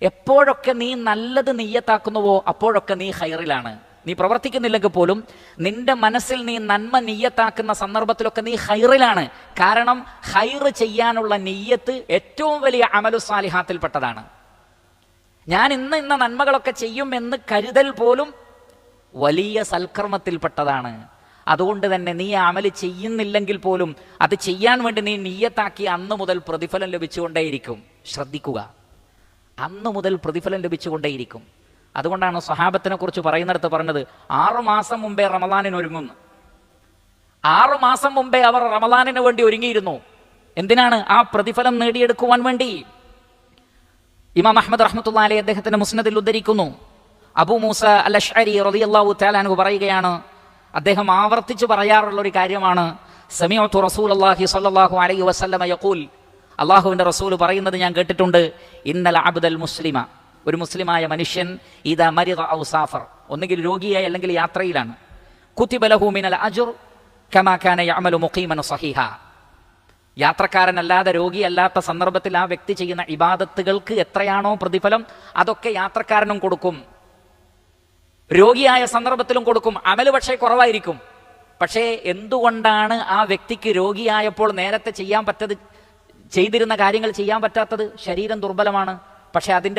എപ്പോഴൊക്കെ നീ നല്ലത് നിയ്യത്താക്കുന്നുവോ അപ്പോഴൊക്കെ നീ ഖൈറിലാണ്. നീ പ്രവർത്തിക്കുന്നില്ലെങ്കിൽ പോലും നിന്റെ മനസ്സിൽ നീ നന്മ നിയ്യത്താക്കുന്ന സന്ദർഭത്തിലൊക്കെ നീ ഖൈറിലാണ്. കാരണം ഖൈർ ചെയ്യാനുള്ള നിയ്യത്ത് ഏറ്റവും വലിയ അമലു സാലിഹാത്തിൽപ്പെട്ടതാണ്. ഞാൻ ഇന്ന നന്മകളൊക്കെ ചെയ്യും എന്ന് കരുതൽ പോലും വലിയ സൽക്കർമ്മത്തിൽപ്പെട്ടതാണ്. അതുകൊണ്ട് തന്നെ നീ അമല് ചെയ്യുന്നില്ലെങ്കിൽ പോലും അത് ചെയ്യാൻ വേണ്ടി നീ നിയ്യത്താക്കി അന്ന് മുതൽ പ്രതിഫലം ലഭിച്ചുകൊണ്ടേയിരിക്കും. ശ്രദ്ധിക്കുക, അന്ന് മുതൽ പ്രതിഫലം ലഭിച്ചുകൊണ്ടേയിരിക്കും. അതുകൊണ്ടാണ് സ്വഹാബത്തിനെ കുറിച്ച് പറയുന്നിടത്ത് പറഞ്ഞത് 6 മാസം മുമ്പേ റമദാനിന് ഒരുങ്ങുന്നു. 6 മാസം മുമ്പേ അവർ റമദാനിന് വേണ്ടി ഒരുങ്ങിയിരുന്നു. എന്തിനാണ്? ആ പ്രതിഫലം നേടിയെടുക്കുവാൻ വേണ്ടി. ഇമാം അഹ്മദ് റഹ്മത്തുള്ളാഹി അലൈഹി അദ്ദേഹത്തിന്റെ മുസ്നദിൽ ഉദ്ധരിക്കുന്നു, അബൂ മൂസ അൽ അശ്അരി റളിയല്ലാഹു തആല അൻഹു പറയുകയാണ്, അദ്ദേഹം ആവർത്തിച്ചു പറയാറുള്ള ഒരു കാര്യമാണ്, സമിഅതു റസൂലുള്ളാഹി സ്വല്ലല്ലാഹു അലൈഹി വസല്ലമ യഖൂൽ, അല്ലാഹുവിന്റെ റസൂൽ പറയുന്നത് ഞാൻ കേട്ടിട്ടുണ്ട്, ഇന്നൽ അബ്ദൽ മുസ്ലിമ, ഒരു മുസ്ലിമായ മനുഷ്യൻ, ഇദാ മരിദ ഔ സാഫർ, ഒന്നുകിൽ രോഗിയായി അല്ലെങ്കിൽ യാത്രയിലാണ്, കുതിബ ലഹു മിനൽ അജ്ർ കമാ കാന യഅമലു മുഖീമൻ സഹീഹ, യാത്രക്കാരനല്ലാതെ രോഗിയല്ലാത്ത സന്ദർഭത്തിൽ ആ വ്യക്തി ചെയ്യുന്ന ഇബാദത്തുകൾക്ക് എത്രയാണോ പ്രതിഫലം അതൊക്കെ യാത്രക്കാരനും കൊടുക്കും, രോഗിയായ സന്ദർഭത്തിലും കൊടുക്കും. അമല് പക്ഷേ കുറവായിരിക്കും. പക്ഷേ എന്തുകൊണ്ടാണ് ആ വ്യക്തിക്ക് രോഗിയായപ്പോൾ നേരത്തെ ചെയ്തിരുന്ന കാര്യങ്ങൾ ചെയ്യാൻ പറ്റാത്തത്? ശരീരം ദുർബലമാണ്. പക്ഷെ അതിൻ്റെ